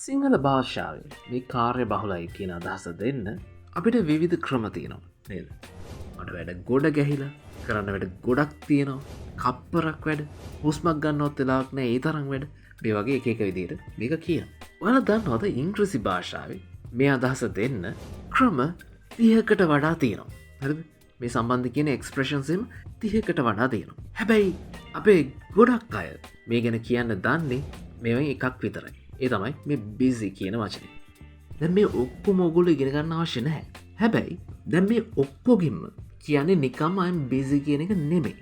සිංහල භාෂාවේ මේ කාර්ය බහුලයි කියන අදහස දෙන්න අපිට විවිධ ක්‍රම තියෙනවා නේද? මට වැඩ ගොඩ ගැහිලා කරන්න වැඩ ගොඩක් තියෙනවා. කප්පරක් වැඩ හුස්මක් ගන්නවත් වෙලාවක් නැහැ. ඒ තරම් වැඩ මේ වගේ එක එක විදිහට මේක කියනවා. ඔයාලා දන්නවද ඉංග්‍රීසි භාෂාවේ මේ අදහස දෙන්න ක්‍රම 30කට වඩා තියෙනවා. හරිද? මේ සම්බන්ධ කියන එක්ස්ප්‍රෙෂන්ස් එම 30කට වඩා තියෙනවා. හැබැයි අපේ ගොඩක් අය මේ ගැන කියන්න දන්නේ මේවයි එකක් විතරයි. ඒ තමයි මේ බිසි කියන වචනේ. දැන් මේ ඔක්කොම ඔයගොල්ලෝ ඉගෙන ගන්න අවශ්‍ය නැහැ. හැබැයි දැන් මේ ඔක්කොගින්ම කියන්නේ නිකම්ම I'm busy කියන එක නෙමෙයි.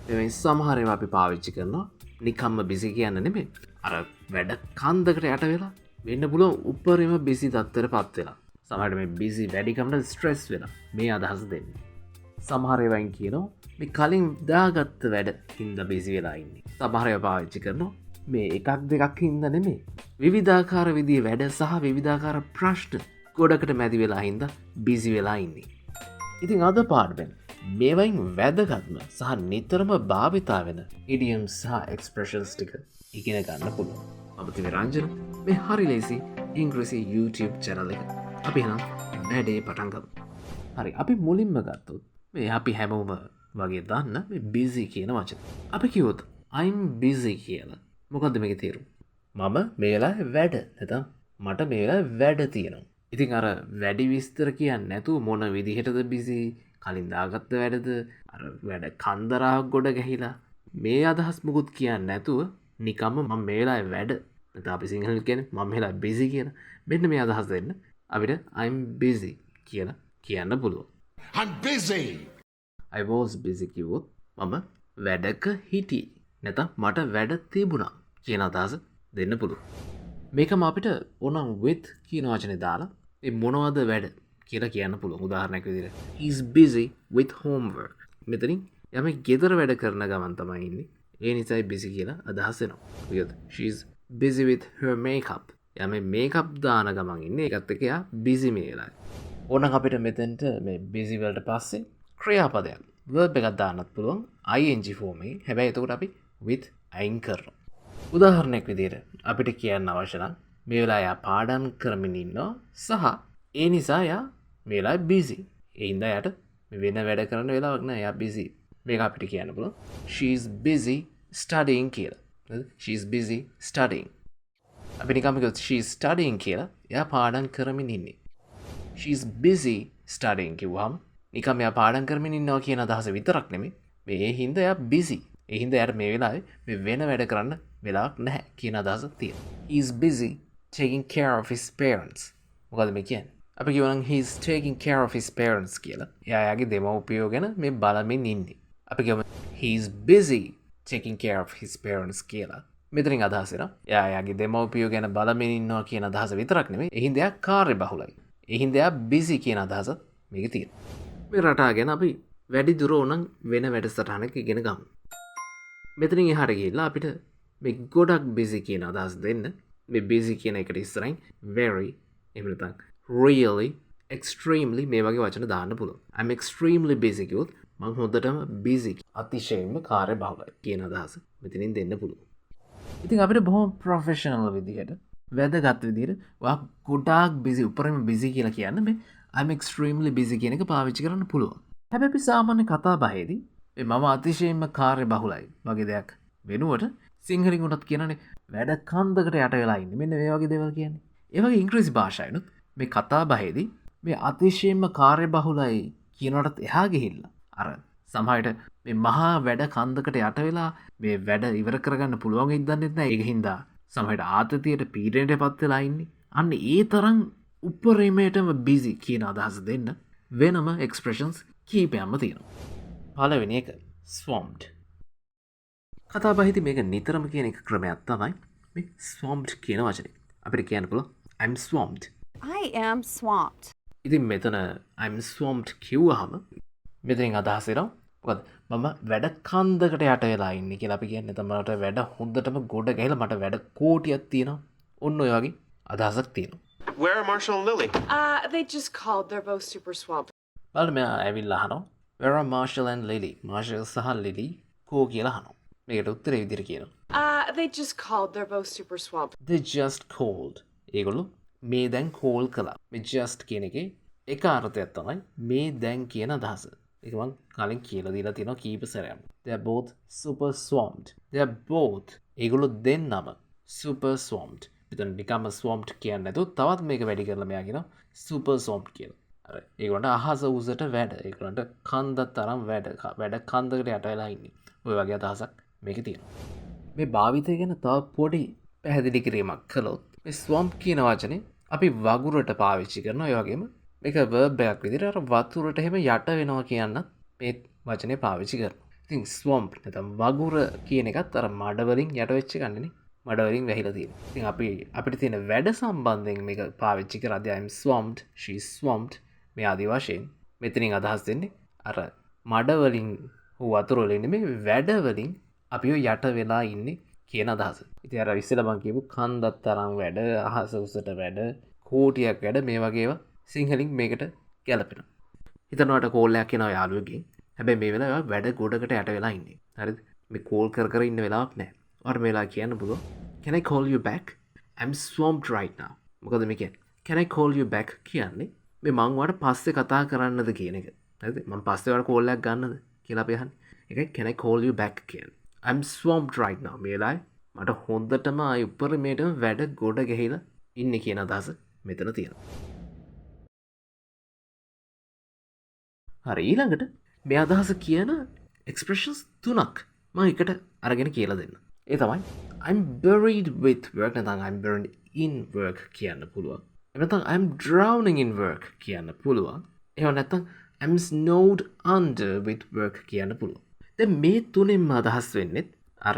මේ සමහර ඒවා අපි පාවිච්චි කරනවා නිකම්ම busy කියන්න නෙමෙයි. අර වැඩ කන්දකට යට වෙලා වෙන්න පුළුවන් උඩරිම busy තත්ත්වයටපත් වෙලා. සමහරට මේ busy වැඩිකමට stress වෙලා මේ අදහස දෙන්නේ. සමහර ඒවායින් කියනවා මේ කලින් දාගත්ත වැඩ හින්දා busy වෙලා ඉන්නේ. සමහර ඒවා පාවිච්චි කරනවා මේ එකක් දෙකක් හින්දා නෙමෙයි. විවිධාකාර විදිහේ වැඩ සහ විවිධාකාර ප්‍රශ්න ගොඩකට මැදි වෙලා හින්දා busy වෙලා ඉන්නේ. ඉතින් අද පාඩමෙන් මේවයින් වැදගත්ම සහ නිතරම භාවිතා වෙන idioms සහ expressions ටික ඉගෙන ගන්න පුළුවන්. මම තිමේ රංජන මේ හරි ලේසි ඉංග්‍රීසි YouTube channel එක. අපි එහෙනම් වැඩේ පටන් ගමු. හරි අපි මුලින්ම ගත්තොත් මේ අපි හැමෝම වගේ දන්න මේ busy කියන වචනේ. අපි කිව්වොත් I'm busy කියලා. මොකද්ද මේකේ තේරුම? මම මේ වෙලාවේ වැඩ නැත්නම් මට මේ වෙලාවේ වැඩ තියෙනවා. ඉතින් අර වැඩි විස්තර කියන්නේ නැතුව මොන විදිහටද busy කලින් දාගත්ත වැඩද අර වැඩ කන්දරාවක් ගොඩ ගැහිලා මේ අදහස් මුකුත් කියන්නේ නැතුව නිකම්ම මම මේ වෙලාවේ වැඩ නැත්නම් අපි සිංහලෙන් කියන්නේ මම මේ වෙලාවේ busy කියන මෙන්න මේ අදහස් දෙන්න අපිට I'm busy කියලා කියන්න පුළුවන්. I'm busy. I was busy කිව්වොත් මම වැඩක හිටියේ නැත්නම් මට වැඩ තිබුණා කියන අදහස දෙන්න පුළුවන්. මේකම අපිට ඕනම් with කියන වචනේ දාලා මේ මොනවද වැඩ කියලා කියන්න පුළුවන්. උදාහරණයක් විදිහට he's busy with homework. මෙතනින් යමෙක් ගෙදර වැඩ කරන ගමන් තමයි ඉන්නේ. ඒ නිසායි busy කියලා අදහස් එනවා. මොකද she's busy with her makeup. යමෙක් makeup දාන ගමන් ඉන්නේ. ඒකත් එක්ක යා busy මේ වෙලාවේ. ඕනම් අපිට මෙතෙන්ට මේ busy වලට පස්සේ ක්‍රියාපදයක් verb එකක් දාන්නත් පුළුවන් ing form එකේ. හැබැයි එතකොට අපි with අයින් කරනවා. උදාහරණයක් විදිහට අපිට කියන්න අවශ්‍ය නම් මේ වෙලාවේ යා පාඩම් කරමින් ඉන්නවා සහ ඒ නිසා යා මේ වෙලාවේ busy. ඒ හින්දා යාට මේ වෙන වැඩ කරන්න වෙලාවක් නැහැ. යා busy. මේක අපිට කියන්න පුළුවන් she's busy studying කියලා. හරිද? she's busy studying. අපි නිකම්ම කිව්වොත් she's studying කියලා යා පාඩම් කරමින් ඉන්නේ. she's busy studying කිව්වම නිකම් යා පාඩම් කරමින් ඉන්නවා කියන අදහස විතරක් නෙමෙයි. මේ හින්දා යා busy. ඒ හින්දා යාට මේ වෙලාවේ මේ වෙන වැඩ කරන්න වෙලාවක් නැහැ කියන අදහස තියෙනවා. He's busy taking care of his parents. මොකද මේ කියන්නේ? අපි කියවනම් he's taking care of his parents කියලා. එයාගේ දෙමව්පියෝ ගැන මේ බලමින් ඉන්නේ. අපි කියමු he's busy taking care of his parents කියලා. මෙතනින් අදහස එනවා. එයාගේ දෙමව්පියෝ ගැන බලමින් ඉන්නවා කියන අදහස විතරක් නෙමෙයි. ඒ හින්දා එයා කාර්යබහුලයි. ඒ හින්දා එයා busy කියන අදහස මේකේ තියෙනවා. මේ රටා ගැන අපි වැඩි දුර ඕනම් වෙන වැඩසටහනක ඉගෙන ගමු. මෙතනින් එහාට ගිහිල්ලා අපිට මේ ගොඩක් busy කියන අදහස් දෙන්න මේ busy කියන එකට ඉස්සරහින් very එහෙම නැත්නම් really extremely මේ වගේ වචන දාන්න පුළුවන්. I'm extremely busy කිව්වොත් මම හොඳටම busy අතිශයින්ම කාර්යබහුලයි කියන අදහස මෙතනින් දෙන්න පුළුවන්. ඉතින් අපිට බොහොම professional විදිහට වැදගත් විදිහට ඔයා ගොඩාක් busy උපරිම busy කියලා කියන්න මේ I'm extremely busy කියන එක පාවිච්චි කරන්න පුළුවන්. හැබැයි අපි සාමාන්‍ය කතා බහේදී මම අතිශයින්ම කාර්යබහුලයි වගේ දෙයක් වෙනුවට සිංහලින් උනත් කියනනේ වැඩ කන්දකට යට වෙලා ඉන්නේ. මෙන්න මේ වගේ දේවල් කියන්නේ. ඒ වගේ ඉංග්‍රීසි භාෂාවෙනුත් මේ කතා බහේදී මේ අතිශයින්ම කාර්යබහුලයි කියනකොටත් එහා ගිහිල්ලා අර සමහරට මේ මහා වැඩ කන්දකට යට වෙලා මේ වැඩ ඉවර කරගන්න පුළුවන් වෙයිද දන්නේ නැහැ. ඒක හින්දා සමහරට ආතතියට පීඩනයටපත් වෙලා ඉන්නේ. අන්න ඒ තරම් උපරිමයටම busy කියන අදහස දෙන්න වෙනම expressions කීපයක්ම තියෙනවා. පළවෙනි එක swamped. කතා බහිදී මේක නිතරම කියන එක ක්‍රමයක් තමයි මේ swamped කියන වචනේ. අපිට කියන්න පුළුවන් I'm swamped. I am swamped. ඉතින් මෙතන I'm swamped කිව්වහම මෙතනින් අදහස එනවා මොකද මම වැඩ කන්දකට යට වෙලා ඉන්නේ කියලා අපි කියන්නේ. තමකට වැඩ හොඳටම ගොඩ ගැහිලා මට වැඩ කෝටියක් තියෙනවා. ඔන්න ඔය වගේ අදහසක් තියෙනවා. Where are Marshall and Lily? They just called. They're both super swamped. බලන්න මෙයා ඇවිල්ලා අහනවා Where are Marshall and Lily? Marshall සහ Lily කෝ කියලා අහනවා. මේකට උත්තරේ විදිහට කියනවා. They just called. They're both super swamped. They just called. ඒගොල්ලෝ මේ දැන් කෝල් කළා. මේ just කියන එකේ එක අර්ථයක් තමයි මේ දැන් කියන අදහස. ඒක මං කලින් කියලා දීලා තියෙනවා කීප සැරයක්. They are both super swamped. They are both ඒගොල්ලෝ දෙන්නම super swamped. මෙතන නිකම්ම swamped කියන්නේ නැතුව තවත් මේක වැඩි කරලා මෙයා කියනවා super swamped කියලා. අර ඒගොල්ලන්ට අහස උසට වැඩ. ඒගොල්ලන්ට කන්ද තරම් වැඩ කන්දකට යට වෙලා ඉන්නේ. ඔය වගේ අදහසක් මේකේ තියෙනවා. මේ භාවිතය ගැන තව පොඩි පැහැදිලි කිරීමක් කළොත් මේ ස්වම්ප් කියන වචනේ අපි වගුරට පාවිච්චි කරනවා. ඒ වගේම මේක verb එකක් විදිහට අර වතුරට එහෙම යට වෙනවා කියන්නත් මේ වචනේ පාවිච්චි කරනවා. ඉතින් ස්වම්ප් නැත්නම් වගුර කියන එකත් අර මඩ වලින් යට වෙච්ච එකන්නේ. මඩ වලින් වැහිලා තියෙනවා. ඉතින් අපිට තියෙන වැඩ සම්බන්ධයෙන් මේක පාවිච්චි කරද්දී I'm swamped, she's swamped මේ ආදි වශයෙන් මෙතනින් අදහස් දෙන්නේ අර මඩ වලින් වතුර වලින් නෙමෙයි වැඩ වලින් අපිව යට වෙලා ඉන්නේ කියන අදහස. ඉතින් අර ඉස්සෙල්ලා මම කියපු කන්දක් තරම් වැඩ, අහස උසට වැඩ, කෝටියක් වැඩ මේ වගේ ඒවා සිංහලින් මේකට ගැලපෙනවා. හිතනවාට කෝල් එකක් එනවා යාළුවෙක්ගෙන්. හැබැයි මේ වෙලාවේ වැඩ ගොඩකට යට වෙලා ඉන්නේ. හරිද? මේ කෝල් කර ඉන්න වෙලාවක් නැහැ. ඔයාලට මේ වෙලාව කියන්න පුළුවන්. Can I call you back? I'm swamped right now. මොකද මේ කියන්නේ? Can I call you back කියන්නේ මේ මං ඔයාලට පස්සේ කතා කරන්නද කියන එක. හරිද? මම පස්සේ ඔයාලට කෝල් එකක් ගන්නද කියලා අපි අහන්නේ. ඒකයි can I call you back කියන්නේ. I'm swamped right now. මේ වෙලාවේ මට හොඳටම ආයි උපරිමයටම වැඩ ගොඩ ගහලා ඉන්නේ කියන අදහස මෙතන තියෙනවා. හරි ඊළඟට මේ අදහස කියන expressions තුනක් මම එකට අරගෙන කියලා දෙන්න. ඒ තමයි I'm buried with work නැත්නම් I'm buried in work කියන්න පුළුවන්. එහෙම නැත්නම් I'm drowning in work කියන්න පුළුවන්. එහෙම නැත්නම් I'm snowed under with work කියන්න පුළුවන්. දැන් මේ තුනෙන්ම අදහස් වෙන්නේ අර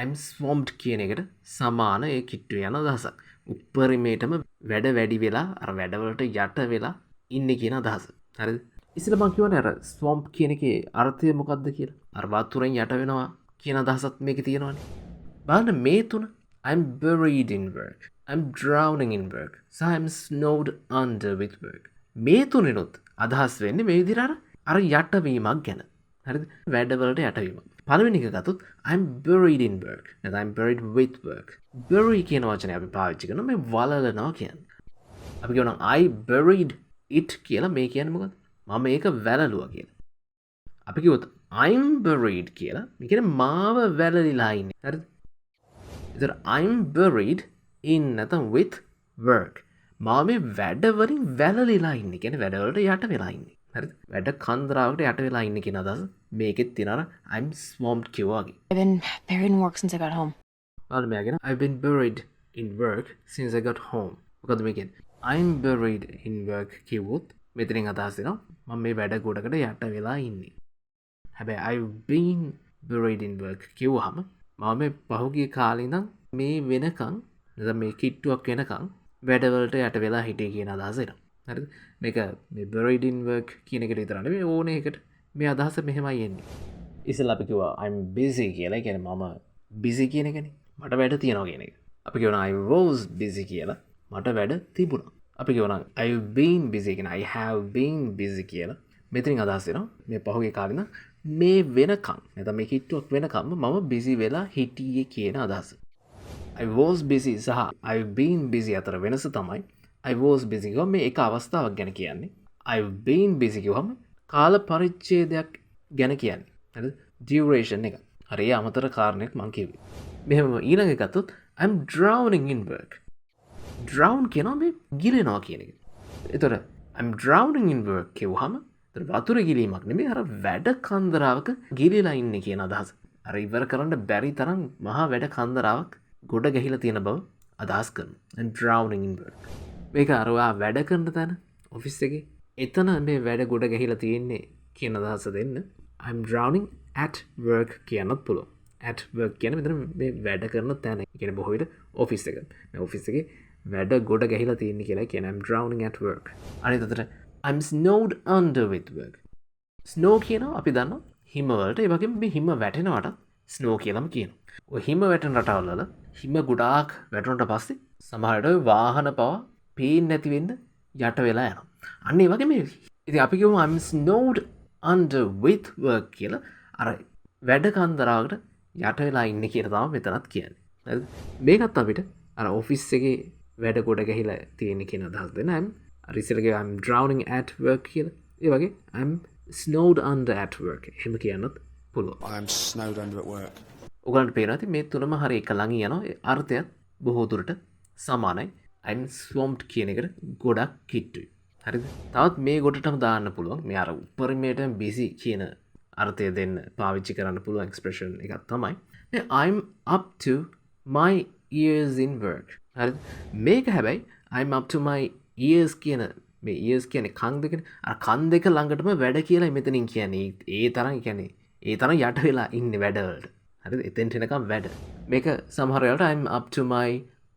I'm swamped කියන එකට සමාන ඒ කිට්ටු යන අදහසක්. උපරිමයටම වැඩ වැඩි වෙලා අර වැඩවලට යට වෙලා ඉන්නේ කියන අදහස. හරිද? ඉස්සෙල්ලා මම කියවනේ අර swamp කියන එකේ අර්ථය මොකක්ද කියලා. අර වතුරෙන් යට වෙනවා කියන අදහසත් මේකේ තියෙනවානේ. බලන්න මේ තුන I'm buried in work. I'm drowning in work. So I'm snowed under with work. මේ තුනෙනොත් අදහස් වෙන්නේ මේ විදිහට අර යටවීමක් ගැන. හරිද? වැඩවලට යටවීමක්. පළවෙනි එක ගත්තොත් I'm buried in work. නැත්නම් I'm buried with work. bury කියන වචනේ අපි පාවිච්චි කරනවා මේ වලලනවා කියන්නේ. අපි කියනවා I buried it කියලා මේ කියන්නේ මොකද්ද? මම මේක වැළලුවා කියලා. අපි කිව්වොත් I'm buried කියලා මේ කියන්නේ මාව වැළලිලා ඉන්නේ. හරිද? ඒතර I'm buried in නැත්නම් with work. මම මේ වැඩවලින් වැළලිලා ඉන්නේ. කියන්නේ වැඩවලට යට වෙලා ඉන්නේ. හරිද? වැඩ කන්දරාවකට යට වෙලා ඉන්නේ කියන අදහස මේකෙත් තියෙනවා. I'm swamped කියවා වගේ. I've been buried in work since I got home. බලන්න මෙයාගෙන I've been buried in work since I got home. මොකද මේ කියන්නේ? I'm buried in work කිව්වොත් මෙතනින් අදහස් වෙනවා මම මේ වැඩ ගොඩකට යට වෙලා ඉන්නේ. හැබැයි I've been buried in work කිව්වහම මම මේ පහුගිය කාලේ ඉඳන් මේ වෙනකන් නැත්නම් මේ කිට්ටුවක් වෙනකන් වැඩවලට යට වෙලා හිටියේ කියන අදහස එනවා. හරිද? මේක මේ buried in work කියන එකට විතර නෙවෙයි ඕනේ එකට මේ අදහස මෙහෙමයි එන්නේ. ඉතින් අපි කිව්වා I'm busy කියලා. ඒ කියන්නේ මම busy කියන එකනේ. මට වැඩ තියෙනවා කියන එක. අපි කියනවා I was busy කියලා. මට වැඩ තිබුණා. අපි කියනවා I've been busy කියන I have been busy කියලා. මෙතනින් අදහස් වෙනවා මේ පහුගිය කාලේ ඉඳන් මේ වෙනකන් නැත්නම් මේ කිට්ටුවක් වෙනකම්ම මම busy වෙලා හිටියේ කියන අදහස. I was busy සහ I've been busy අතර වෙනස තමයි I was busy ගම මේ එක අවස්ථාවක් ගැන කියන්නේ. I've been busy කියවම කාල පරිච්ඡේදයක් ගැන කියන්නේ. හරිද? duration එක. හරි ඒ අමතර කාරණයක් මම කිව්වේ. මෙහෙම ඊළඟ එක ගත්තොත් I'm drowning in work. drown කියනවා මේ ගිලෙනවා කියන එක. ඒතර I'm drowning in work කියවහම ඒතර වතුර ගිලීමක් නෙමෙයි අර වැඩ කන්දරාවක ගිලිලා ඉන්නේ කියන අදහස. අර ඉවර කරන්න බැරි තරම් මහා වැඩ කන්දරාවක් ගොඩ ගැහිලා තියෙන බව අදහස් කරනවා. I'm drowning in work. මේක අර ඔයා වැඩ කරන තැන ඔෆිස් එකේ එතන මේ වැඩ ගොඩ ගැහිලා තියෙන්නේ කියන අදහස දෙන්න I'm drowning at work කියන්නත් පුළුවන්. at work කියන්නේ මෙතන මේ වැඩ කරන තැන. ඒ කියන්නේ බොහෝ විට ඔෆිස් එක. මේ ඔෆිස් එකේ වැඩ ගොඩ ගැහිලා තියෙන්නේ කියලා කියන්නේ I'm drowning at work. අනිත් අතට I'm snowed under with work. snow කියනවා අපි දන්නවා හිම වලට. ඒ වගේම මේ හිම වැටෙනවට snow කියලාම කියනවා. ඔය හිම වැටෙන රටවල් වල හිම ගොඩාක් වැටුණට පස්සේ සමහරට ඔය වාහන පවා පේන්නේ නැති වෙන්න යට වෙලා යනවා. අන්න ඒ වගේ මේ ඉතින් අපි කියමු I'm snowed under with work කියලා අර වැඩ කන්දරාවකට යට වෙලා ඉන්නේ කියලා තමයි මෙතනත් කියන්නේ. හරිද? මේකත් අපිට අර ඔෆිස් එකේ වැඩ ගොඩ ගැහිලා තියෙන කියන අදහස් දෙන්න. I'm ඉස්සරගේ I'm drowning at work කියලා. ඒ වගේ I'm snowed under at work. එහෙම කියන්නත් පුළුවන්. I'm snowed under at work. ඔයගලන්ට පේනවා ඇති මේ තුනම හරිය එක ළඟ යනවා. ඒ අර්ථයත් බොහෝ දුරට සමානයි. I'm swamped කියන එකට ගොඩක් කිට්ටුයි. හරිද? තවත් මේ ගොඩටම දාන්න පුළුවන්. මේ අර උපරිමයට busy කියන අර්ථය දෙන්න පාවිච්චි කරන්න පුළුවන් එක්ස්ප්‍රෙෂන් එකක් තමයි. මේ I'm up to my ears in work. හරිද? මේක හැබැයි I'm up to my ears කියන මේ ears කියන්නේ කන් දෙකනේ. අර කන් දෙක ළඟටම වැඩ කියලා මෙතනින් කියන්නේ. ඒ තරම් කියන්නේ ඒ තරම් යට වෙලා ඉන්නේ වැඩවලට. හරිද? එතෙන්ට එනකම් වැඩ. මේක සමහර වෙලාවට I'm up to my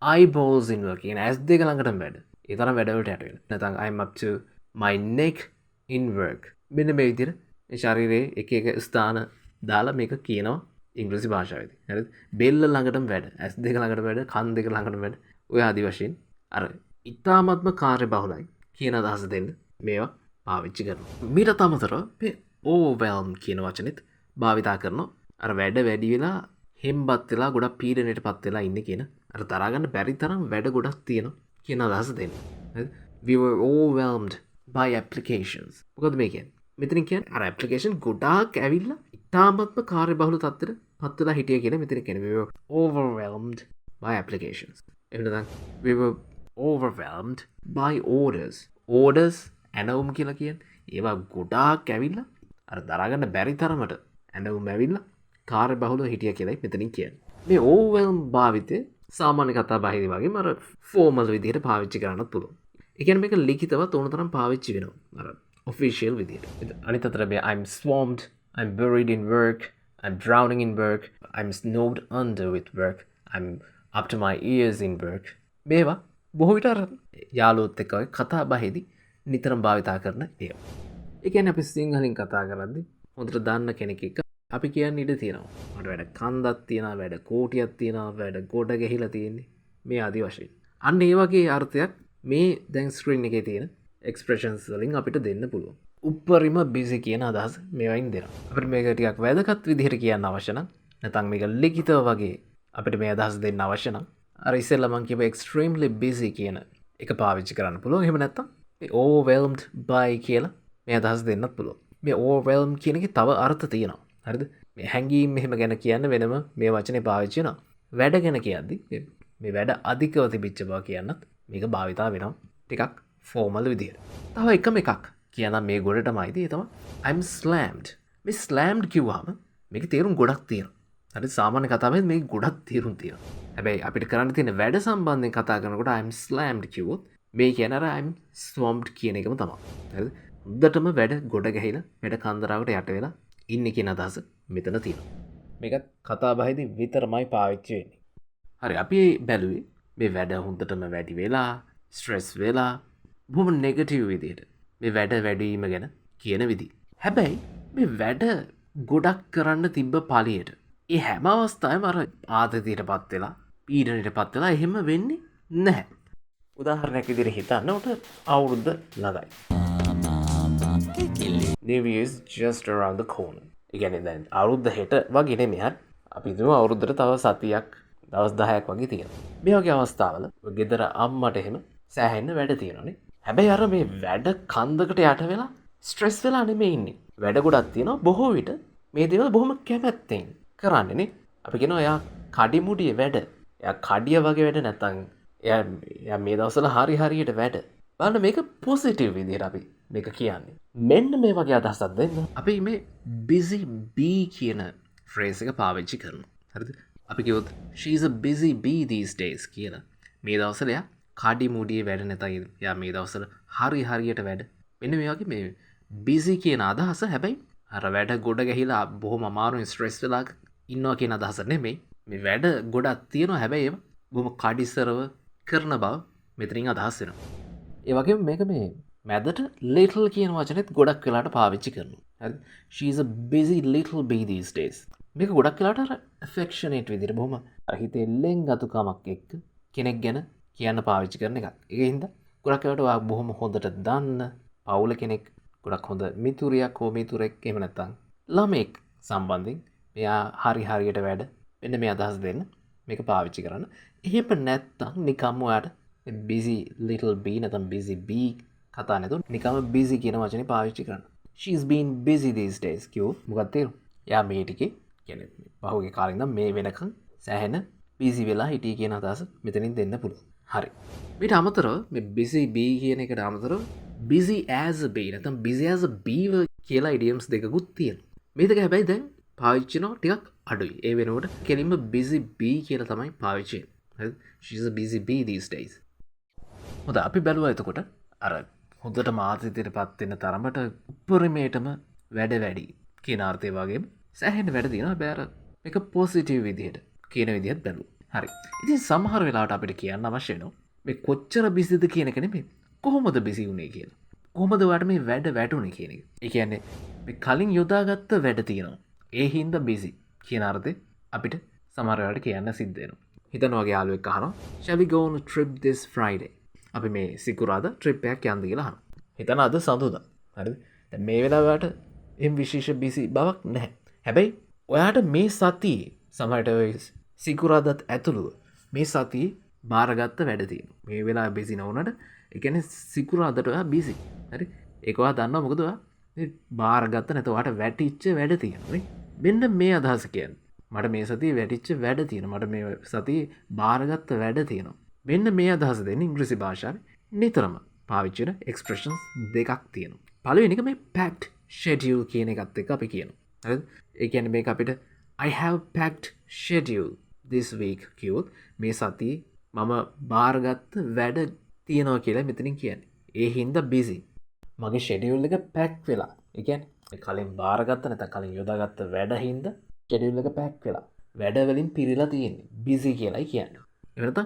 eyeballs in work. කියන්නේ ඇස් දෙක ළඟටම වැඩ. ඒ තරම් වැඩවලට යට වෙලා. නැත්නම් I'm up to my neck in work. මෙන්න මේ විදිහට මේ ශරීරයේ එක එක ස්ථාන දාලා මේක කියනවා ඉංග්‍රීසි භාෂාවේදී. හරිද? බෙල්ල ළඟටම වැඩ, ඇස් දෙක ළඟටම වැඩ, කන් දෙක ළඟටම වැඩ. ඔය ආදි වශයෙන් අර ඉතාමත්ම කාර්යබහුලයි කියන අදහස දෙන්න මේවා පාවිච්චි කරනවා. මීට අමතරව මේ overwhelm කියන වචනේත් භාවිතා කරනවා. අර වැඩ වැඩි වෙලා හෙම්බත් වෙලා ගොඩක් පීඩනයටපත් වෙලා ඉන්නේ කියන අර දරා ගන්න බැරි තරම් වැඩ ගොඩක් තියෙනවා කියන අදහස දෙන්න. හරිද? We were overwhelmed by applications. මොකද මේ කියන්නේ? මෙතන කියන්නේ අර application ගොඩාක් ඇවිල්ලා ඉතාමත්ම කාර්යබහුල තත්ත්වෙට පත් වෙලා හිටිය කියන මෙතන කියන්නේ we were overwhelmed by applications. එහෙම නැත්නම් we were overwhelmed by orders. Orders ඇනවුම් කියලා කියන්නේ ඒවා ගොඩාක් ඇවිල්ලා අර දරා ගන්න බැරි තරමට ඇනවුම් ඇවිල්ලා කාර්යබහුලව හිටිය කියලායි මෙතනින් කියන්නේ. මේ overwhelm භාවිතය සාමාන්‍ය කතා බහේදී වගේම අර formal විදිහට පාවිච්චි කරන්නත් පුළුවන්. ඒ කියන්නේ මේක ලිඛිතවත් ඕන තරම් පාවිච්චි වෙනවා. අර official විදිහට. අනිත් අතට මේ I'm swamped, I'm buried in work, I'm drowning in work, I'm snowed under with work, I'm up to my ears in work. මේවා බොහෝ විට අර යාළුවොත් එක්ක වගේ කතා බහේදී නිතරම භාවිතා කරන ඒවා. ඒ කියන්නේ අපි සිංහලෙන් කතා කරද්දී හොඳට දන්න කෙනෙක් එක්ක අපි කියන්න ඉඩ තියෙනවා. මට වැඩ කන්දක් තියෙනවා, වැඩ කෝටියක් තියෙනවා, වැඩ ගොඩ ගැහිලා තියෙන්නේ. මේ ආදි වශයෙන්. අන්න ඒ වගේ අර්ථයක් මේ දැන් ස්ක්‍රීන් එකේ තියෙන එක්ස්ප්‍රෙෂන්ස් වලින් අපිට දෙන්න පුළුවන්. උප්පරිම බිසි කියන අදහස මේවයින් දෙනවා. අපිට මේක ටිකක් වැදගත් විදිහට කියන්න අවශ්‍ය නම් නැත්නම් මේක ලිඛිතව වගේ අපිට මේ අදහස දෙන්න අවශ්‍ය නම් අර ඉස්සෙල්ලා මම කියපු extremely busy කියන එක පාවිච්චි කරන්න පුළුවන්. එහෙම නැත්නම් මේ overwhelmed by කියලා මේ අදහස දෙන්නත් පුළුවන්. මේ overwhelmed කියන එකේ තව අර්ථ තියෙනවා. හරිද? මේ හැංගීම් මෙහෙම ගැන කියන්න වෙනම මේ වචනේ පාවිච්චි වෙනවා. වැඩ ගැන කියද්දි මේ වැඩ අධිකව තිබිච්ච බව කියන්නත් මේක භාවිතා වෙනවා. ටිකක් formal විදිහට. තව එකම එකක් කියනවා මේ ගොඩටමයිද ඒ තමයි I'm slammed. මේ slammed කිව්වම මේකේ තේරුම් ගොඩක් තියෙනවා. හරි සාමාන්‍ය කතාවෙත් මේක ගොඩක් තේරුම් තියෙනවා. හැබැයි අපිට කරන්න තියෙන වැඩ සම්බන්ධයෙන් කතා කරනකොට I'm slammed කිව්වොත් මේ කියන අර I'm swamped කියන එකම තමයි. හරිද? හොඳටම වැඩ ගොඩ ගැහිලා වැඩ කන්දරාවකට යට වෙලා ඉන්නේ කියන අදහස මෙතන තියෙනවා. මේකත් කතා බහේදී විතරමයි පාවිච්චි වෙන්නේ. හරි අපි බැලුවේ මේ වැඩ හොඳටම වැඩි වෙලා ස්ට්‍රෙස් වෙලා බොහොම නෙගටිව් විදිහට මේ වැඩ වැඩිවීම ගැන කියන විදිහ. හැබැයි මේ වැඩ ගොඩක් කරන්න තිබ්බ පළියට ඒ හැම අවස්ථාවෙම අර ආතතියටපත් වෙලා පීඩනයටපත් වෙලා එහෙම වෙන්නේ නැහැ. උදාහරණයක් විදිහට හිතන්න උට අවුරුද්ද ළඟයි. New Year is just around the corner. ඒ කියන්නේ දැන් අවුරුද්ද හෙට වගේ නෙමෙයි හරි. අපි හිතමු අවුරුද්දට තව සතියක් දවස් 10ක් වගේ තියෙනවා. මේ වගේ අවස්ථාවල ගෙදර අම්මට එහෙම සෑහෙන්න වැඩ තියෙනවානේ. හැබැයි අර මේ වැඩ කන්දකට යට වෙලා ස්ට්‍රෙස් වෙලා නෙමෙයි ඉන්නේ. වැඩ ගොඩක් තියෙනවා බොහෝ විට මේ දේවල් බොහොම කැමැත්තෙන් කරන්නේ නේ. අපි කියනවා එයා කඩිමුඩිය වැඩ. එයා කඩිය වගේ වැඩ නැත්තම් එයා මේ දවස්වල හරියට වැඩ. බලන්න මේක පොසිටිව් විදිහට අපි මේක කියන්නේ. මෙන්න මේ වගේ අදහසක් දෙන්න. අපි මේ busy bee කියන ෆ්‍රේස් එක පාවිච්චි කරනවා. හරිද? අපි කිව්වොත් she's a busy bee these days කියලා. මේ දවස්වල එයා කඩිමුඩිය වැඩ නැතයි. එයා මේ දවස්වල හරියට වැඩ. මෙන්න මේ වගේ මේ busy කියන අදහස හැබැයි අර වැඩ ගොඩ ගැහිලා බොහොම අමාරුවෙන් ස්ට්‍රෙස් වෙලා ඉන්නවා කියන අදහස නෙමෙයි. මේ වැඩ ගොඩක් තියෙනවා හැබැයි ඒවා බොහොම කඩිසරව කරන බව මෙතනින් අදහස් වෙනවා. ඒ වගේම මේක මේ මැදට little කියන වචනේත් ගොඩක් වෙලාට පාවිච්චි කරනවා. හරිද? She's a busy little bee these days. මේක ගොඩක් වෙලාට අර affectionate විදිහට බොහොම හිතේ ලෙන්ගතුකමක් එක්ක කෙනෙක් ගැන කියන්න පාවිච්චි කරන එකක්. ඒකින්ද ගොඩක් වෙලාට ඔයා බොහොම හොඳට දන්න පවුල කෙනෙක් ගොඩක් හොඳ මිතුරියක් හෝ මිතුරෙක් එහෙම නැත්නම් ළමෙක් සම්බන්ධයෙන් මෙයා හරියට වැඩ මෙන්න මේ අදහස් දෙන්න මේක පාවිච්චි කරන්න. එහෙම නැත්නම් නිකම්ම ඔයාට busy little bee නැත්නම් busy bee කතා නැතුව නිකම්ම busy කියන වචනේ පාවිච්චි කරන්න. She's been busy these days කිව්වොත් මොකක්ද තේරුම? එයා මේ ටිකේ කියන්නේ පහුගිය කාලේ ඉඳන් මේ වෙනකන් සෑහෙන busy වෙලා හිටියේ කියන අදහස මෙතනින් දෙන්න පුළුවන්. හරි. ඊට අමතරව මේ busy bee කියන එකට අමතරව busy as a bee නැත්නම් busy as a beaver කියලා idioms දෙකකුත් තියෙනවා. මේ දෙක හැබැයි දැන් පාවිච්චි කරනවා ටිකක් අඩුයි. ඒ වෙනකොට කෙලින්ම busy bee කියලා තමයි පාවිච්චි කරන්නේ. හරිද? She's a busy bee these days. හොඳ අපි බැලුවා එතකොට අර හොඳට මාතෘකාවටපත් වෙන තරමට උපරිමයටම වැඩි කියන අර්ථය වගේම සෑහෙන වැඩ තියෙනවා. හැබැයි අර මේක පොසිටිව් විදිහට කියන විදිහත් බැලුවා. හරි. ඉතින් සමහර වෙලාවට අපිට කියන්න අවශ්‍ය වෙනවා මේ කොච්චර බිසිද කියන එක නෙමෙයි කොහොමද බිසි වුනේ කියලා. කොහොමද ඔයාලට මේ වැඩ වැටුනේ කියන එක. ඒ කියන්නේ මේ කලින් යොදාගත්ත වැඩ තියෙනවා. ඒ හින්දා බිසි කියන අර්ථය අපිට සමහර වෙලාවට කියන්න සිද්ධ වෙනවා. හිතනවා වගේ යාළුවෙක් අහනවා shall we go on a trip this Friday? අපි මේ සිකුරාදා ට්‍රිප් එකක් යන්න කියලා අහනවා. හිතන අද සඳුදා. හරිද? දැන් මේ වෙලාවට එම් විශේෂ බිසි බවක් නැහැ. හැබැයි ඔයාට මේ සතියේ සමහරට සිකුරාදාත් ඇතුළුව මේ සතියේ බාරගත්ත වැඩ තියෙනවා. මේ වෙලාව බිසි නොවුනට ඒ කියන්නේ සිකුරාදාට ඔයා බිසි. හරි? ඒක ඔයා දන්නවා මොකද ඔයා මේ බාරගත්ත නැත්නම් ඔයාට වැටිච්ච වැඩ තියෙනවා නේ. මෙන්න මේ අදහස කියන්නේ. මට මේ සතියේ වැටිච්ච වැඩ තියෙනවා. මට මේ සතියේ බාරගත්ත වැඩ තියෙනවා. මෙන්න මේ අදහස දෙන්නේ ඉංග්‍රීසි භාෂාවේ නිතරම පාවිච්චි වෙන expressions දෙකක් තියෙනවා. පළවෙනි එක මේ packed schedule කියන එකත් එක්ක අපි කියනවා. හරිද? ඒ කියන්නේ මේක අපිට I have packed schedule this week කිව්වොත් මේ සතියේ මම බාරගත්ත වැඩ තියෙනවා කියලා මෙතනින් කියන්නේ. ඒ හින්දා busy. මගේ schedule එක pack වෙලා. ඒ කියන්නේ කලින් බාරගත්ත නැත්නම් කලින් යොදාගත්ත වැඩ හින්දා schedule එක pack වෙලා. වැඩ වලින් පිරීලා තියෙන්නේ. busy කියලායි කියන්නේ. ඒ වෙනත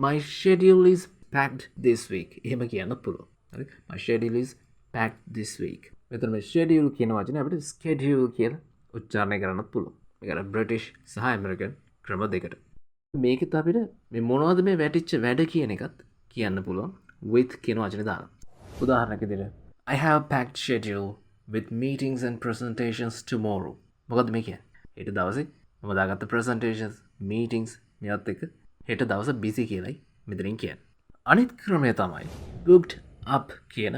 my schedule is packed this week. එහෙම කියන්න පුළුවන්. හරි? my schedule is packed this week. මෙතන මේ schedule කියන වචනේ අපිට schedule කියලා උච්චාරණය කරන්නත් පුළුවන්. මේක බ්‍රිටිෂ් සහ ඇමරිකන් ක්‍රම දෙකට. මේකත් අපිට මේ මොනවද මේ වැටිච්ච වැඩ කියන එකත් කියන්න පුළුවන් with කියන වචනේ දාලා. උදාහරණයක් විදිහට I have packed schedule with meetings and presentations tomorrow. මොකද්ද මේ කියන්නේ? හෙට දවසේ මම දාගත්ත presentations, meetings මේවත් එක්ක හෙට දවස busy කියලායි මෙතනින් කියන්නේ. අනිත් ක්‍රමය තමයි booked up කියන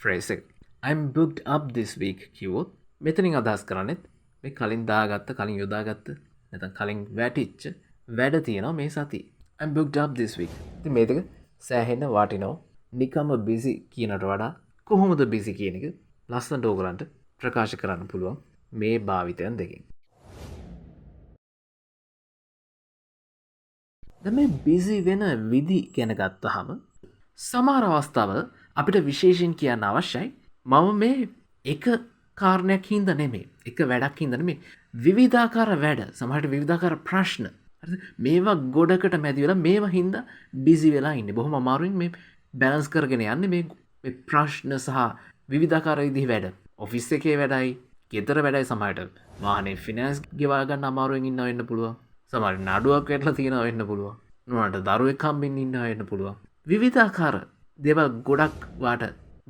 phrase එක. I'm booked up this week කිව්වොත් මෙතනින් අදහස් කරන්නේ මේ කලින් දාගත්ත, කලින් යොදාගත්ත නැත්නම් කලින් වැටිච්ච වැඩ තියෙනවා මේ සතියේ. I'm booked up this week. ඉතින් මේ දෙක සෑහෙන වටිනවා. නිකම්ම busy කියනට වඩා කොහොමද busy කියන එක ලස්සනට ඕගලන්ට ප්‍රකාශ කරන්න පුළුවන් මේ භාවිතයන් දෙකෙන්. දැන් මේ busy වෙන විදි ගැන ගත්තාම සමහර අවස්ථාවල අපිට විශේෂයෙන් කියන්න අවශ්‍යයි මම මේ එක කාරණයක් හින්දා නෙමෙයි, එක වැඩක් හින්දා නෙමෙයි, විවිධාකාර වැඩ, සමහරට විවිධාකාර ප්‍රශ්න. හරිද? මේවා ගොඩකට මැදි වෙලා මේවා හින්දා busy වෙලා ඉන්නේ. බොහොම අමාරුවෙන් මේ බැලන්ස් කරගෙන යන්නේ මේ ප්‍රශ්න සහ විවිධාකාර විදිහේ වැඩ. ඔෆිස් එකේ වැඩයි, ගෙදර වැඩයි, සමහරට වාහනේ ෆිනෑන්ස් ගෙවා ගන්න අමාරුවෙන් ඉන්නවා වෙන්න පුළුවන්. සමහරට නඩුවක් වැටලා තියෙනවා වෙන්න පුළුවන්. මොනවාට දරුවෙක් හම්බෙන්න ඉන්නවා වෙන්න පුළුවන්. විවිධාකාර දේවල් ගොඩක් වාට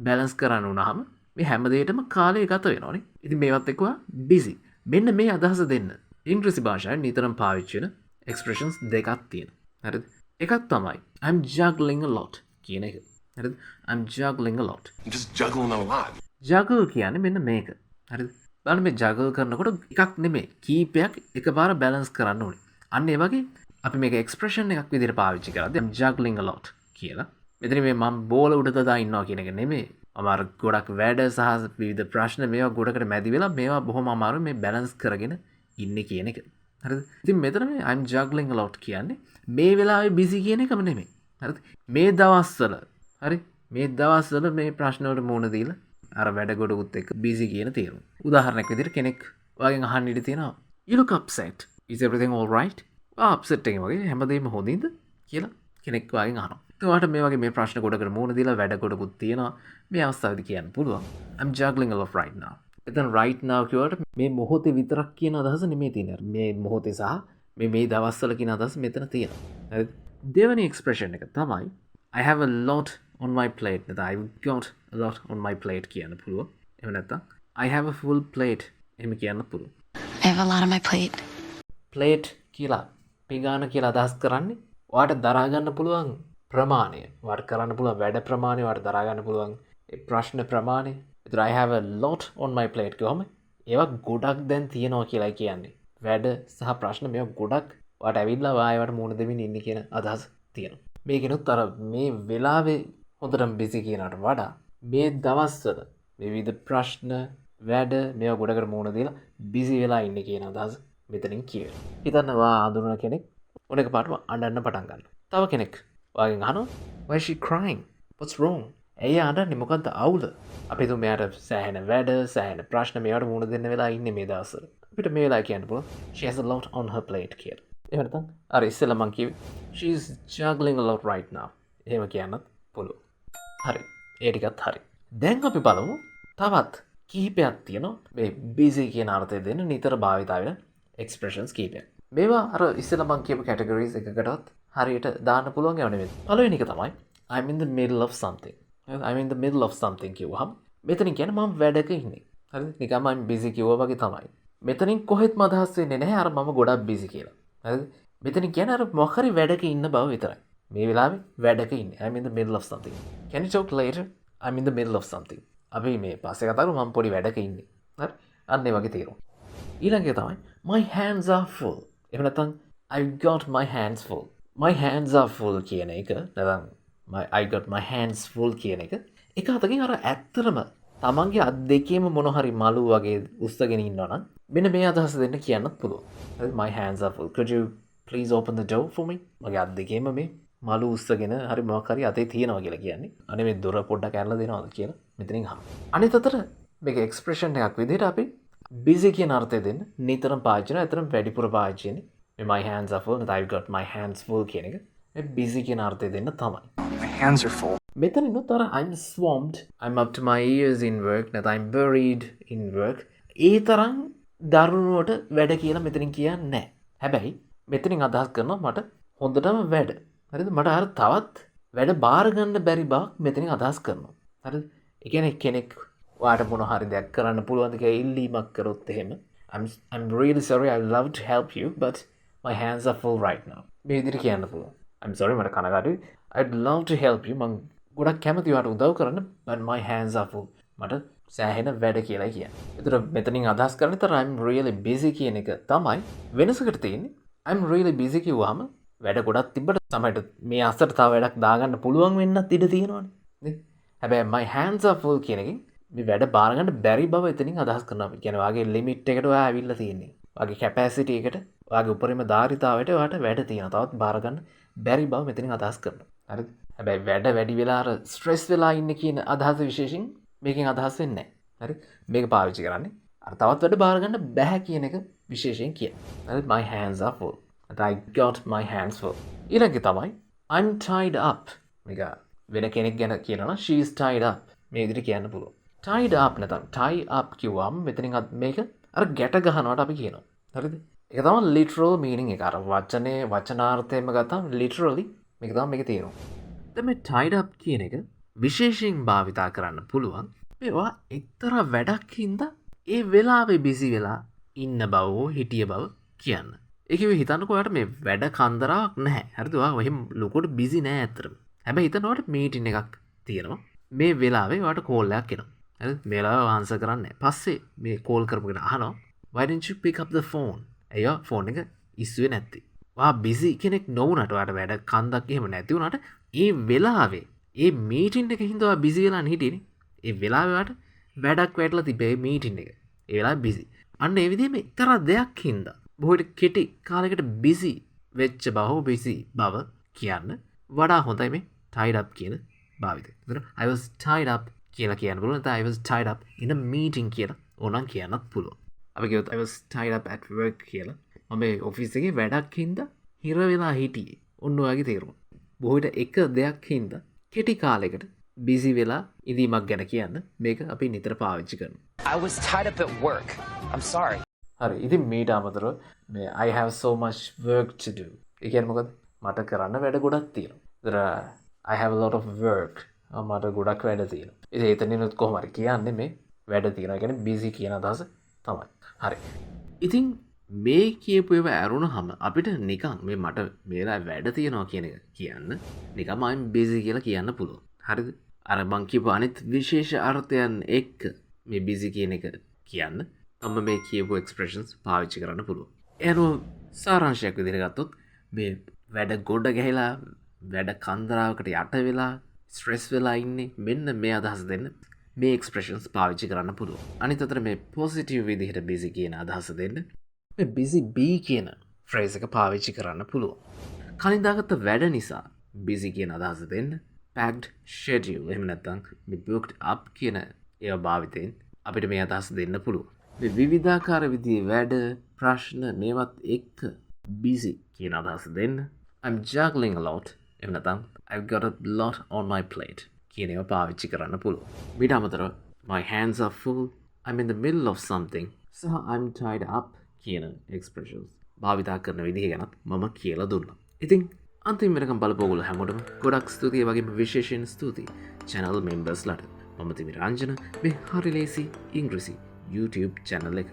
බැලන්ස් කරන්න උනහම මේ හැම දෙයකටම කාලය ගත වෙනවනේ. ඉතින් මේවත් එක්ක busy. මෙන්න මේ අදහස දෙන්න ඉංග්‍රීසි භාෂාවෙන් නිතරම පාවිච්චි වෙන expressions දෙකක් තියෙනවා. හරිද? එකක් තමයි I'm juggling a lot කියන එක. හරිද? I'm juggling a lot. Just juggling a lot. juggle කියන්නේ මෙන්න මේක. හරිද? බලන්න මේ juggle කරනකොට එකක් නෙමෙයි කීපයක් එකපාර බැලන්ස් කරන්න ඕනේ. අන්න ඒ වගේ අපි මේක expression එකක් විදිහට පාවිච්චි කරද්දී I'm juggling a lot කියලා. මෙතන මේ මම බෝල උඩ දා ඉන්නවා කියන එක නෙමෙයි. අමාර ගොඩක් වැඩ සහ විවිධ ප්‍රශ්න මේවා ගොඩකට මැදි වෙලා මේවා බොහොම අමාරු මේ බැලන්ස් කරගෙන ඉන්නේ කියන එක. හරිද? ඉතින් මෙතන මේ I'm juggling a lot කියන්නේ මේ වෙලාවේ busy කියන එකම නෙමෙයි. හරිද? මේ දවස්වල හරි මේ දවස්වල මේ ප්‍රශ්න වලට මුහුණ දීලා අර වැඩ ගොඩකුත් එක්ක busy කියන තේරුම. උදාහරණයක් විදිහට කෙනෙක් ඔයගෙන් අහන්න ඉඩ තියෙනවා you look upset. Is everything all right? upset එකෙන් වගේ හැමදේම හොඳින්ද කියලා කෙනෙක් ඔයගෙන් අහනවා. ඔයාට මේ වගේ මේ ප්‍රශ්න ගොඩකට මුහුණ දීලා වැඩ ගොඩකුත් තියෙනවා. මේ අවස්ථාවේදී කියන්න පුළුවන් I'm juggling a lot right now. එතන right now කියවට මේ මොහොතේ විතරක් කියන අදහස නෙමෙයි තියෙන්නේ. මේ මොහොතේ සහ මේ දවස්වල කියන අදහස මෙතන තියෙනවා. හරිද? දෙවෙනි expression එක තමයි I have a lot on my plate. නැත්නම් I've got a lot on my plate කියන්න පුළුවන්. එහෙම නැත්නම් I have a full plate එහෙම කියන්න පුළුවන්. I have a lot on my plate. plate කියලා පිඟාන කියලා අදහස් කරන්නේ ඔයාට දරා ගන්න පුළුවන් ප්‍රමාණය වට කරන්න පුළුවන් වැඩ ප්‍රමාණය වට දරාගන්න පුළුවන් ප්‍රශ්න ප්‍රමාණය එතුර I have a lot on my plate කිව්වම ඒවා ගොඩක් දැන් තියෙනවා කියලා කියන්නේ වැඩ සහ ප්‍රශ්න මේ ගොඩක් වට ඇවිල්ලා වායවට මුණ දෙමින් ඉන්න කියන අදහස් තියෙනවා මේකෙනුත් අර මේ වෙලාවේ හොඳටම බිසි කියනට වඩා මේ දවස්වල විවිධ ප්‍රශ්න වැඩ මේවා ගොඩකට මුණ දීලා බිසි වෙලා ඉන්න කියන අදහස මෙතනින් කියවෙනවා හිතන්නවා අඳුරන කෙනෙක් උනක පාටම අඬන්න පටන් ගන්නවා තව කෙනෙක් වාගෙන් අහනවා why is she crying what's wrong ඇයි අඬන්නේ මොකද්ද අවුල අපි තු මෙයාට සෑහෙන වැඩ සෑහෙන ප්‍රශ්න මේවට මුණ දෙන්න වෙලා ඉන්නේ මේ දවස්වල අපිට මේ වෙලාව කියන්න පුළුවන් she has a lot on her plate කියලා එහෙම නැත්නම් අර ඉස්සෙල්ලා මං කිව්වේ she is juggling a lot right now එහෙම කියන්නත් පුළුවන් හරි ඒ ටිකත් හරි දැන් අපි බලමු තවත් කිහිපයක් තියෙනවා මේ busy කියන අර්ථය දෙන්න නිතර භාවිතා වෙන expressions කිහිපයක් මේවා අර ඉස්සෙල්ලා මං කියපු categories එකකටවත් හරියට දාන්න පුළුවන් ඒවා නෙමෙයි පළවෙනි එක තමයි I'm in the middle of something I'm in the middle of something කිව්වහම මෙතනින් කියන්නේ මම වැඩක ඉන්නේ හරිද නිකන් මම busy කිව්වා වගේ තමයි මෙතනින් කොහෙත්ම අදහස් වෙන්නේ නැහැ අර මම ගොඩක් busy කියලා හරිද මෙතනින් කියන්නේ අර මොකක් හරි වැඩක ඉන්න බව විතරයි මේ වෙලාවේ වැඩක ඉන්නේ I'm in the middle of something can you talk later I'm in the middle of something අපි මේ පස්සේ කතා කරමු මම පොඩි වැඩක ඉන්නේ හරි අන්න ඒ වගේ තේරුම් ඊළඟ එක තමයි my hands are full එහෙම නැත්නම් I've got my hands full my hands are full කියන එක නැත්නම් I got my hands full කියන එක එක අතකින් අර ඇත්තටම තමන්ගේ අත් දෙකේම මොන හරි මලු වගේ උස්සගෙන ඉන්නවා නම් මෙන්න මේ අදහස දෙන්න කියන්නත් පුළුවන් හරි my hands are full could you please open the door for me මගේ අත් දෙකේම මේ මලු උස්සගෙන හරි මොකක් හරි අතේ තියෙනවා කියලා කියන්නේ අනේ මේ දොර පොඩ්ඩක් ඇරලා දෙනවද කියලා මෙතනින් අහන්න අනිත් අතට මේක එක්ස්ප්‍රෙෂන් එකක් විදිහට අපි busy කියන අර්ථය දෙන්න නිතරම පාවිච්චි කරනවා ඒතරම් වැඩිපුර පාවිච්චි වෙන්නේ මේ my hands are full I've got my hands full කියන එක මේ busy කියන අර්ථය දෙන්න තමයි My hands are full. මෙතනිනුත් අර I'm swamped I'm up to my ears in work නැත්නම් I'm buried in work ඒ තරම් දරුණුවට වැඩ කියලා මෙතනින් කියන්නේ නැහැ හැබැයි මෙතනින් අදහස් කරනවා මට හොඳටම වැඩ හරිද මට අර තවත් වැඩ බාර ගන්න බැරි බවක් මෙතනින් අදහස් කරනවා හරිද ඒ කියන්නේ කෙනෙක් ඔයාට මොන හරි දෙයක් කරන්න පුළුවන්ද කියලා ඉල්ලීමක් කරොත් එහෙම I'm really sorry I would love to help you but my hands are full right now මේ විදිහට කියන්න පුළුවන් I'm sorry මට කනගාටුයි I'd love to help you මං ගොඩක් කැමති ඔයාට උදව් කරන්න but my hands are full මට සෑහෙන වැඩ කියලා කියන්නේ. ඒතර මෙතනින් අදහස් කරන්නේ තර I'm really busy කියන එක තමයි වෙනසකට තියෙන්නේ. I'm really busy කිව්වහම වැඩ ගොඩක් තිබ්බට සමහරට මේ අස්සට තව වැඩක් දාගන්න පුළුවන් වෙන්නත් ඉඩ තියෙනවනේ. නේ? හැබැයි my hands are full කියන එකෙන් මේ වැඩ බාර ගන්න බැරි බව එතනින් අදහස් කරනවා. කියන්නේ වාගේ limit එකට ඔයා ඇවිල්ලා තියෙන්නේ. වාගේ capacity එකට වාගේ උපරිම ධාරිතාවයට ඔයාට වැඩ තියෙනවා. තවත් බාර ගන්න බැරි බව මෙතනින් අදහස් කරනවා. හරිද? හැබැයි වැඩ වැඩි වෙලා අර ස්ට්‍රෙස් වෙලා ඉන්නේ කියන අදහස විශේෂයෙන් මේකෙන් අදහස් වෙන්නේ නැහැ. හරි? මේක පාවිච්චි කරන්නේ අර තවත් වැඩ බාර ගන්න බෑ කියන එක විශේෂයෙන් කියන්නේ. හරි? My hands are full. I got my hands full. ඊළඟ තමයි I'm tied up. මේක වෙන කෙනෙක් ගැන කියනවා නම් she is tied up. මේ විදිහට කියන්න පුළුවන්. tied up නැත්නම් tie up කිව්වම මෙතනින් මේක අර ගැට ගන්නවට අපි කියනවා. හරිද? ඒක තමයි literal meaning එක. අර වචනේ වචනාර්ථයෙන්ම ගත්තාම literally මේක තමයි මේකේ තියෙනවා. දැන් මේ tied up කියන එක විශේෂයෙන් භාවිතා කරන්න පුළුවන්. මේවා එක්තරා වැඩක් හින්දා ඒ වෙලාවේ busy වෙලා ඉන්න බව හිටිය බව කියන්න. ඒකෙ හිතන්නකෝ ඔයාලට මේ වැඩ කන්දරාවක් නැහැ. හරිද? ඔයා එහෙම ලොකුවට busy නෑ ඇත්තටම. හැබැයි හිතන්න ඔයාලට මීටින් එකක් තියෙනවා. මේ වෙලාවේ ඔයාලට කෝල් එකක් එනවා. හරිද? මේ වෙලාවේ ආන්සර් කරන්නේ නැහැ. පස්සේ මේ කෝල් කරපුගෙන අහනවා why didn't you pick up the phone? අයියෝ ෆෝන් එක ඉස්සුවේ නැත්තේ. ඔයා busy කෙනෙක් නොවුනට ඔයාලට වැඩ කන්දක් එහෙම නැති වුණාට ඒ වෙලාවේ ඒ මීටින් එක හින්දා ඔයා busy වෙලා හිටියනේ. ඒ වෙලාවේ ඔයාලට වැඩක් වැටලා තිබේ මීටින් එක. ඒ වෙලාවේ busy. අන්න ඒ විදිහේ එක්තරා දෙයක් හින්දා බොහෝට කෙටි කාලයකට busy වෙච්ච busy බව කියන්න වඩා හොඳයි මේ tied up කියන භාවිතය. එතන I was tied up කියලා කියන්න පුළුවන්. නැත්නම් I was tied up in a meeting කියලා ඕනනම් කියන්නත් පුළුවන්. අපි කියොත් I was tied up at work කියලා. මම මේ ඔෆිස් එකේ වැඩක් හින්දා හිර වෙලා හිටියේ. ඔන්න ඔයගේ තේරුම. බොහෝට එක දෙයක් හින්දා කෙටි කාලයකට busy වෙලා ඉඳීමක් ගැන කියන්න මේක අපි නිතර පාවිච්චි කරනවා. I was tied up at work. I'm sorry. හරි ඉතින් මීට අමතරව මේ I have so much work to do. ඒ කියන්නේ මොකද? මට කරන්න වැඩ ගොඩක් තියෙනවා. ඒතර I have a lot of work. මට ගොඩක් වැඩ තියෙනවා. ඉතින් එතනිනුත් කොහොම හරි කියන්නේ මේ වැඩ තියෙනවා කියන්නේ busy කියන අදහස තමයි. හරි. ඉතින් මේ කියපු ඒව ඇරුණ හම අපිට නිකං මේ මට මේලා වැඩ තියෙනවා කියන එක කියන්න නිකමයිම් බිසි කියලා කියන්න පුළුව හරිද අර බංකිප අනිත් විශේෂ අර්ථයන් එක්ක මේ බිසි කියන එක කියන්න තම මේ කියපු එක්ස්ප්‍රේෂන්ස් පාවිච්චි කරන්න පුළුව එනු සාරංශයක් විදිරගත්තොත් මේ වැඩ ගොඩ ගැහිලා වැඩ කන්දරාවකට යට වෙලා ස්ට්‍රෙස් වෙලා ඉන්නේ මෙන්න මේ අදහස් දෙන්න මේ එක්ස්ප්‍රේෂන්ස් පාවිච්චි කරන්න පුළුව අනිතතර මේ පොසිටව් විදිහට බිසි කියන අදහස දෙන්න බිසි බී කියන ෆ්‍රේස් එක පාවිච්චි කරන්න පුළුව කලින්දාගත්ත වැඩ නිසා බිසි කියන අදහස දෙන්න පැක්ඩ් ෂෙඩියල් එහෙම නැත්නම් බොක්ඩ් අප් කියන ඒවා භාවිතයෙන් අපිට මේ අදහස් දෙන්න පුළුව විවිධාකාර විදිහේ වැඩ ප්‍රශ්න මේවත් එක්ක බිසි කියන අදහස දෙන්න I'm juggling a lot එහෙම නැත්නම් I've got a lot on my plate කියන ඒවා පාවිච්චි කරන්න පුළුව ඊට අමතරව my hands are full I'm in the middle of something so I'm tied up කියන එක්ස්ප්‍රේෂන්ස් භාවිතා කරන විදිහ ගැනත් මම කියලා දුන්නා. ඉතින් අන්තිම වෙනකම් බලපු හැමෝටම ගොඩක් ස්තුතියි වගේම විශේෂයෙන් ස්තුතියි channel members ලට. මම තිමි රංජන මේ හරි ලේසි ඉංග්‍රීසි YouTube channel එක